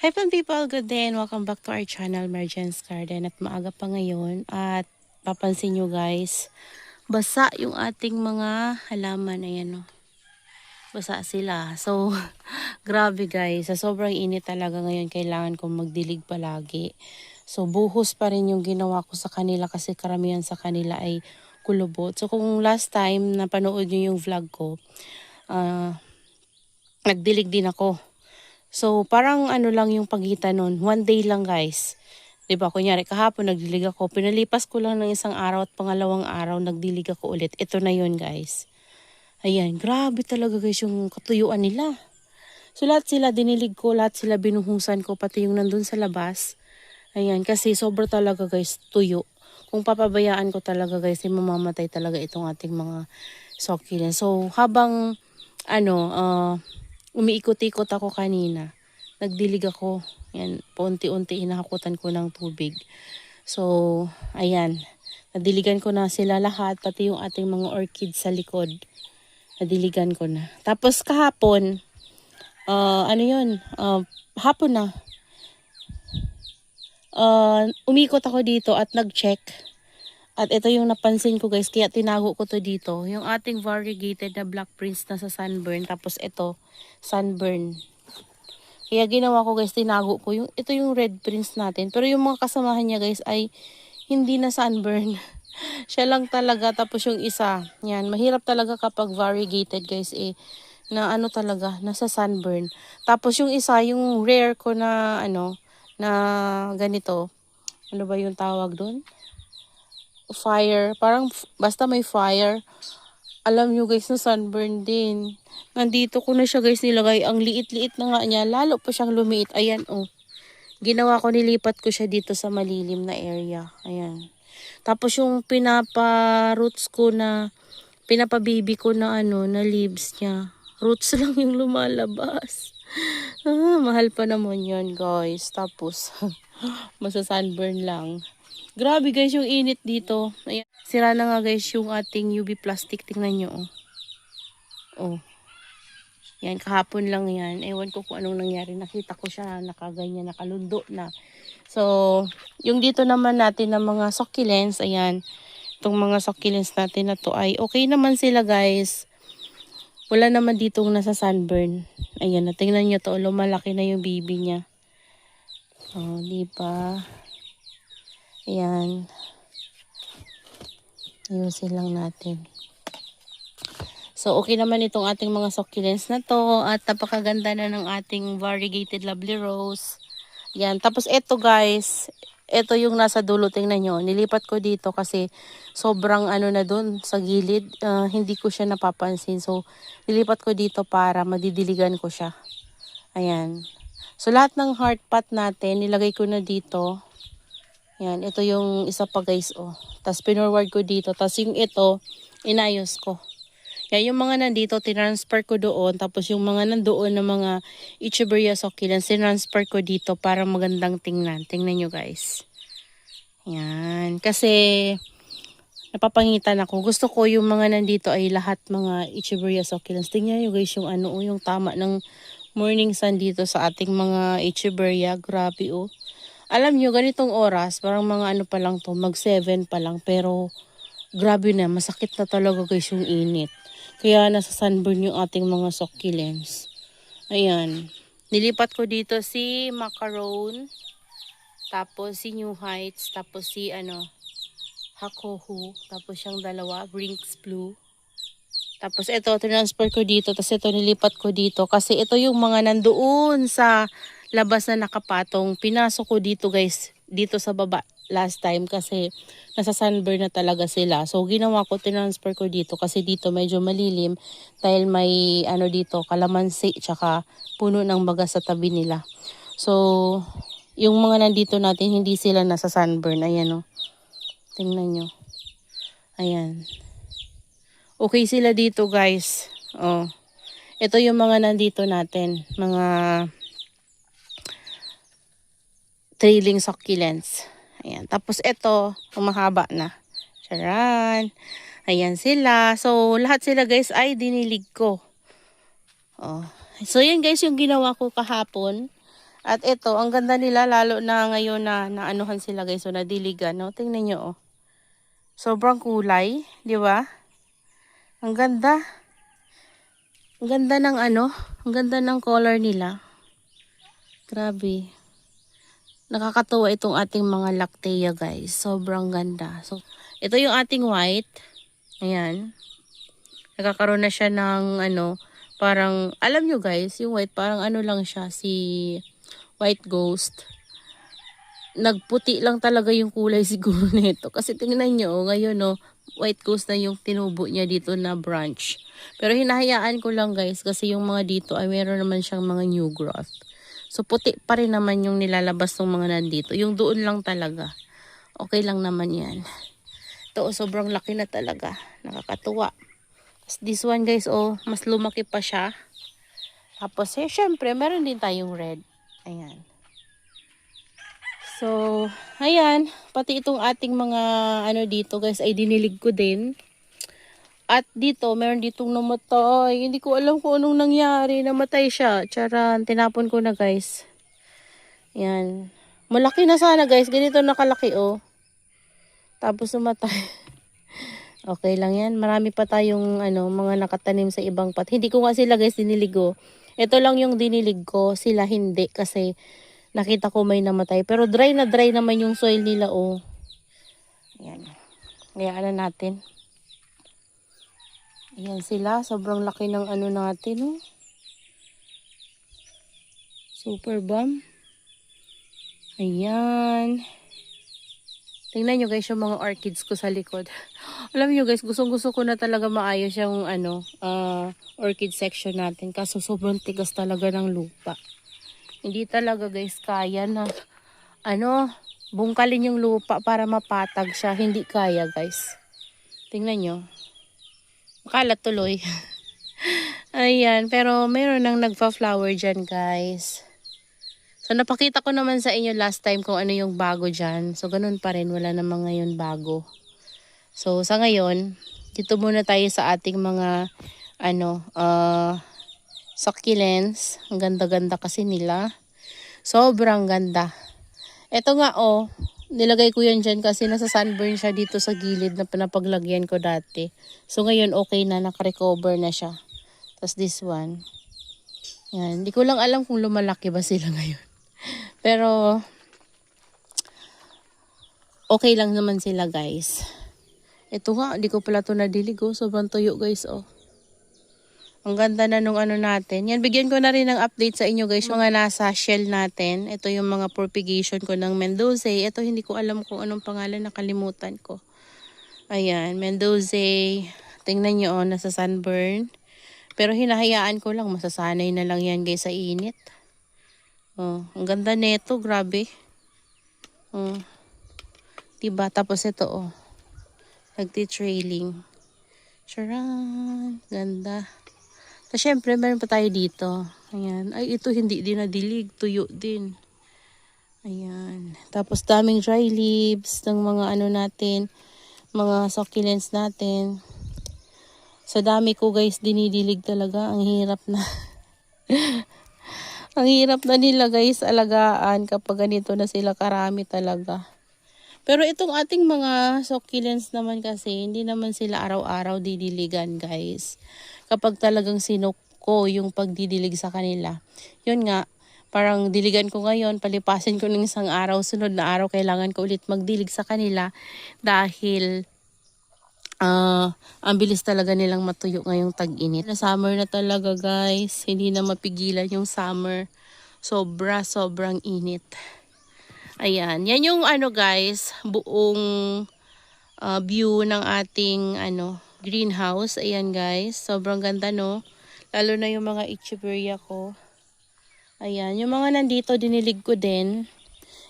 Hi fun people, good day and welcome back to our channel, Mergence Garden. At maaga pa ngayon at papansin nyo guys, basa yung ating mga halaman. Ayan o, basa sila. So, grabe guys, sa sobrang init talaga ngayon, kailangan kong magdilig palagi. So, buhos pa rin yung ginawa ko sa kanila kasi karamihan sa kanila ay kulubot. So, kung last time napanood nyo yung vlog ko, nagdilig din ako. So, parang ano lang yung pagitan nun. One day lang guys. 'Di ba? Kunyari, kahapon nagdilig ako. Pinalipas ko lang ng isang araw at pangalawang araw nagdilig ako ulit. Ito na yun guys. Ayan, grabe talaga guys yung katuyuan nila. So, lahat sila dinilig ko, lahat sila binuhusan ko, pati yung nandun sa labas. Ayan, kasi sobra talaga guys, tuyo. Kung papabayaan ko talaga guys, mamamatay talaga itong ating mga succulent. So, habang umiikot-ikot ako kanina, nagdilig ako. Yan, paunti-unti hinahakutan ko ng tubig. So, ayan. Nadiligan ko na sila lahat, pati yung ating mga orchids sa likod. Nadiligan ko na. Tapos kahapon, hapon na. Umikot ako dito at nag-check. At ito yung napansin ko guys, kaya tinago ko to dito. Yung ating variegated na Black Prince na sa sunburn. Tapos ito, sunburn. Kaya ginawa ko guys, tinago ko. Ito yung Red Prince natin. Pero yung mga kasamahan niya guys ay hindi na sunburn. Siya lang talaga. Tapos yung isa, yan, mahirap talaga kapag variegated guys na ano talaga, nasa sunburn. Tapos yung isa, yung rare ko na na ganito. Ano ba yung tawag doon? Fire, parang basta may fire. Alam nyo guys, na sunburn din. Nandito ko na siya guys nilagay. Ang liit-liit na nga niya. Lalo pa siyang lumiit. Ayan oh. Ginawa ko, nilipat ko siya dito sa malilim na area. Ayan. Tapos yung pinapa-roots ko na, pinapabibi ko na na leaves niya. Roots lang yung lumalabas. Mahal pa naman yan guys. Tapos, masa-sunburn lang. Grabe guys yung init dito. Ayan. Sira na nga guys yung ating UV plastic. Tingnan nyo oh. Oh. Yan, kahapon lang yan. Ewan ko kung anong nangyari. Nakita ko siya nakaganyan, nakalundo na. So, yung dito naman natin ng mga succulents, ayan. Itong mga succulents natin na to ay okay naman sila guys. Wala naman ditong nasa sunburn. Ayan, tingnan nyo to. Lumalaki na yung baby niya. Oh, diba? Ayan. Ayusin lang natin. So, okay naman itong ating mga succulents na to. At napakaganda na ng ating variegated lovely rose. Yan. Tapos ito guys, ito yung nasa dulo. Tingnan nyo. Nilipat ko dito kasi sobrang na dun sa gilid. Hindi ko siya napapansin. So, nilipat ko dito para madidiligan ko siya. Ayan. So, lahat ng heart pot natin, nilagay ko na dito. Yan, ito yung isa pa guys, oh. Tapos pinorward ko dito. Tapos yung ito, inayos ko. Yan, yung mga nandito, tinransfer ko doon. Tapos yung mga nandoon na mga Echeveria succulents, tinransfer ko dito para magandang tingnan. Tingnan nyo guys. Yan, kasi napapangitan ako. Gusto ko yung mga nandito ay lahat mga Echeveria succulents. Tingnan nyo guys yung yung tama ng morning sun dito sa ating mga Echeveria. Grabe oh. Alam nyo, ganitong oras, parang mga pa lang to, mag 7 pa lang. Pero, grabe na, masakit na talaga guys yung init. Kaya nasa sunburn yung ating mga succulents. Ayan. Nilipat ko dito si Macaron. Tapos si New Heights. Tapos si Hakohu. Tapos yung dalawa, Brinks Blue. Tapos ito, transfer ko dito. Tapos ito, nilipat ko dito. Kasi ito yung mga nandoon sa labas na nakapatong. Pinasok ko dito guys. Dito sa baba last time. Kasi nasa sunburn na talaga sila. So ginawa ko, transfer ko dito. Kasi dito medyo malilim. Dahil may dito, kalamansi. Tsaka puno ng baga sa tabi nila. So yung mga nandito natin, hindi sila nasa sunburn. Ayan o. Tingnan nyo. Ayan. Okay sila dito guys. Oh. Ito yung mga nandito natin. Mga trailing succulents. Ayan. Tapos ito, mahaba na. Charan. Ayan sila. So, lahat sila guys ay dinilig ko. Oh. So, yan guys yung ginawa ko kahapon. At ito, ang ganda nila lalo na ngayon na naanuhan sila guys. So nadiligan, no? Tingnan nyo, oh. Sobrang kulay, di ba? Ang ganda. Ang ganda ng ano, ang ganda ng color nila. Grabe. Nakakatuwa itong ating mga lactea guys. Sobrang ganda. So, ito yung ating white. Ayan. Nagkakaroon na siya ng ano, parang, alam nyo guys, yung white parang ano lang siya, si white ghost. Nagputi lang talaga yung kulay siguro nito. Kasi tingnan nyo, ngayon no, white ghost na yung tinubo niya dito na branch. Pero hinahayaan ko lang guys, kasi yung mga dito ay meron naman siyang mga new growth. So puti pa rin naman yung nilalabas ng mga nandito. Yung doon lang talaga. Okay lang naman yan. Ito sobrang laki na talaga. Nakakatuwa. This one guys, oh, mas lumaki pa siya. Tapos, syempre, meron din tayong red. Ayan. So, ayan. Pati itong ating mga, ano dito guys, ay dinilig ko din. At dito, meron ditong namatay. Hindi ko alam kung anong nangyari. Namatay siya. Charan, tinapon ko na guys. Ayan. Malaki na sana guys. Ganito nakalaki, oh. Tapos namatay. Okay lang yan. Marami pa tayong ano, mga nakatanim sa ibang pot. Hindi ko nga sila guys diniligo. Ito lang yung dinilig ko. Sila hindi kasi nakita ko may namatay. Pero dry na dry naman yung soil nila oh. Ayan. Hayaan na natin. Ayan sila. Sobrang laki ng ano natin oh. Super bomb. Ayan. Tingnan nyo guys yung mga orchids ko sa likod. Alam nyo guys, gustong-gusto ko na talaga maayos yung ano, orchid section natin. Kaso sobrang tigas talaga ng lupa. Hindi talaga guys kaya na, ano, bungkalin yung lupa para mapatag siya. Hindi kaya guys. Tingnan nyo. Makalat tuloy. Ayan, pero meron nang nagpa-flower dyan guys. So, napakita ko naman sa inyo last time kung ano yung bago dyan. So, ganun pa rin. Wala namang ngayon bago. So, sa ngayon, dito muna tayo sa ating mga, ano, succulents. Ang ganda-ganda kasi nila. Sobrang ganda. Ito nga, oh, nilagay ko yan dyan kasi nasa sunburn siya dito sa gilid na pinapaglagyan ko dati. So, ngayon, okay na. Nakarecover na siya. Tapos, this one. Yan. Hindi ko lang alam kung lumalaki ba sila ngayon. Pero, okay lang naman sila guys. Ito nga, di ko pala ito nadiligo. Sobrang tuyo guys, oh. Ang ganda na nung ano natin. Yan, bigyan ko na rin ng update sa inyo guys. Yung mga nasa shell natin. Ito yung mga propagation ko ng Mendoza. Ito hindi ko alam kung anong pangalan. Nakalimutan ko. Ayan, Mendoza. Tingnan nyo, oh, nasa sunburn. Pero hinahayaan ko lang. Masasanay na lang yan guys sa init. Oh, ang ganda nito, grabe. Oh. Diba? Tapos ito, oh. Nagti-trailing. Charan. Ganda. Tapos syempre, meron pa tayo dito. Ayan. Ay, ito hindi din nadilig. Tuyo din. Ayan. Tapos daming dry leaves ng mga ano natin. Mga succulents natin. Sa dami ko guys, dinidilig talaga. Ang hirap na. Ang hirap na nila guys alagaan kapag ganito na sila karami talaga. Pero itong ating mga succulents naman kasi, hindi naman sila araw-araw didiligan guys. Kapag talagang sinuko yung pagdidilig sa kanila. Yun nga, parang diligan ko ngayon, palipasin ko ng isang araw, sunod na araw kailangan ko ulit magdilig sa kanila. Dahil ang bilis talaga nilang matuyo ngayong tag-init. Summer na talaga guys, hindi na mapigilan yung summer. Sobrang init. Ayan, yan yung ano guys, buong view ng ating ano greenhouse. Ayan guys, sobrang ganda no. Lalo na yung mga echeveria ko. Ayan, yung mga nandito dinilig ko din.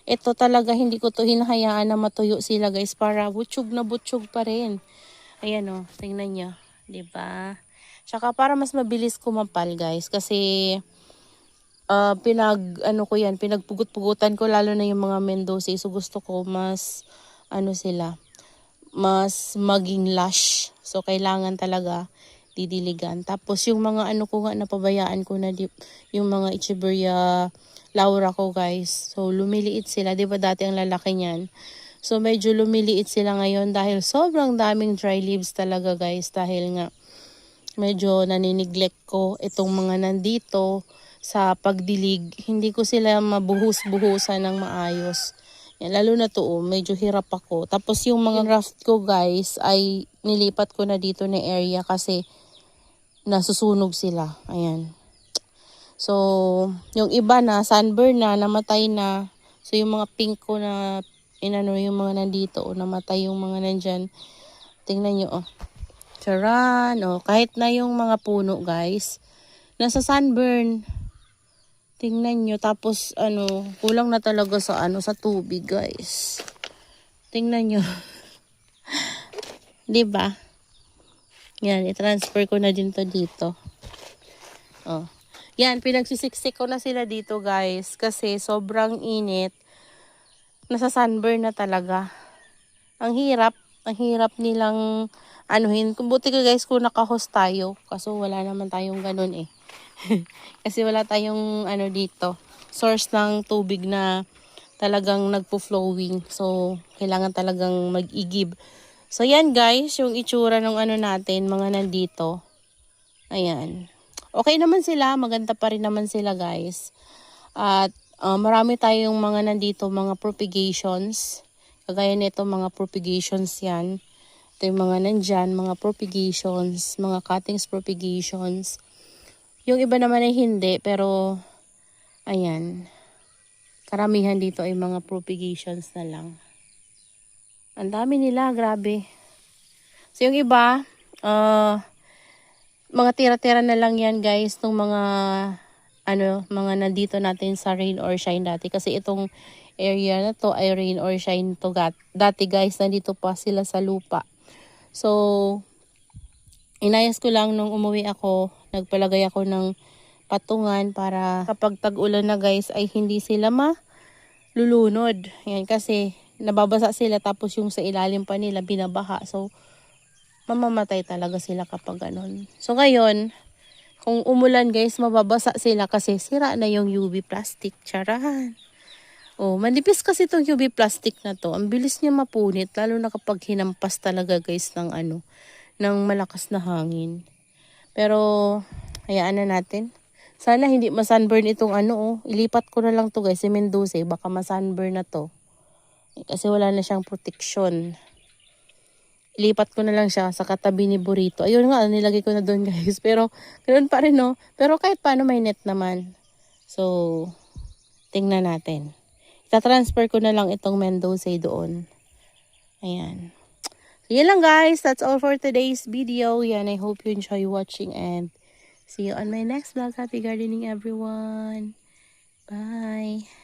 Ito talaga hindi ko to hinahayaan na matuyo sila guys para butsyog na butsyog pa rin. Ayan o, tingnan nyo. Diba? Tsaka para mas mabilis kumapal guys. Kasi pinagpugut-pugutan ko lalo na yung mga Mendoza. So gusto ko mas mas maging lush. So kailangan talaga didiligan. Tapos yung mga ano ko nga napabayaan ko na yung mga Echeveria Laura ko guys. So lumiliit sila, 'di ba dati ang lalaki niyan. So medyo lumiliit sila ngayon dahil sobrang daming dry leaves talaga guys, dahil nga medyo naniniglect ko itong mga nandito sa pagdilig. Hindi ko sila mabuhos-buhusan ng maayos. Yan, lalo na to, medyo hirap ako. Tapos yung mga graft ko guys ay nilipat ko na dito na area kasi nasusunog sila. Ayan. So, yung iba na, sunburn na, namatay na. So, yung mga pink ko na, yung mga nandito, namatay yung mga nandyan. Tingnan nyo, oh. Charan, oh. Kahit na yung mga puno, guys, nasa sunburn. Tingnan nyo, tapos, kulang na talaga sa, sa tubig, guys. Tingnan nyo. Diba? Yan, i-transfer ko na din to dito. Oh. Yan, pinagsisiksik ko na sila dito guys. Kasi sobrang init. Nasa sunburn na talaga. Ang hirap nilang anuhin. Buti ka guys kung naka-host tayo. Kaso wala naman tayong ganun eh. Kasi wala tayong dito. Source ng tubig na talagang nagpo-flowing. So, kailangan talagang mag-igib. So, yan guys, yung itsura ng natin, mga nandito. Ayan. Okay naman sila, maganda pa rin naman sila guys. At marami tayong mga nandito, mga propagations. Kagaya nito, mga propagations yan. Ito yung mga nandyan, mga propagations, mga cuttings propagations. Yung iba naman ay hindi, pero ayan. Karamihan dito ay mga propagations na lang. Ang dami nila, grabe. So yung iba, mga tira-tira na lang yan guys, ng mga nandito natin sa rain or shine dati. Kasi itong area na to ay rain or shine to dati guys, nandito pa sila sa lupa. So, inayos ko lang nung umuwi ako, nagpalagay ako ng patungan para kapag tag-ulan na guys ay hindi sila malulunod. Yan, kasi nababasa sila tapos yung sa ilalim pa nila binabaha. So, mamamatay talaga sila kapag ganun. So, ngayon, kung umulan guys, mababasa sila kasi sira na yung UV plastic. Charan! Oh, manipis kasi itong UV plastic na to. Ang bilis niya mapunit, lalo na kapag hinampas talaga guys ng ng malakas na hangin. Pero, hayaan na natin. Sana hindi masunburn itong ilipat ko na lang to guys, si Mendoza. Baka masunburn na to. Kasi wala na siyang protection. Ilipat ko na lang siya sa katabi ni Burrito. Ayun nga, nilagay ko na doon guys. Pero, ganoon pa rin no. Pero kahit paano may net naman. So, tingnan natin. Ita-transfer ko na lang itong Mendoza doon. Ayan. So, yun lang guys. That's all for today's video. Yan, I hope you enjoy watching and see you on my next vlog. Happy gardening everyone. Bye.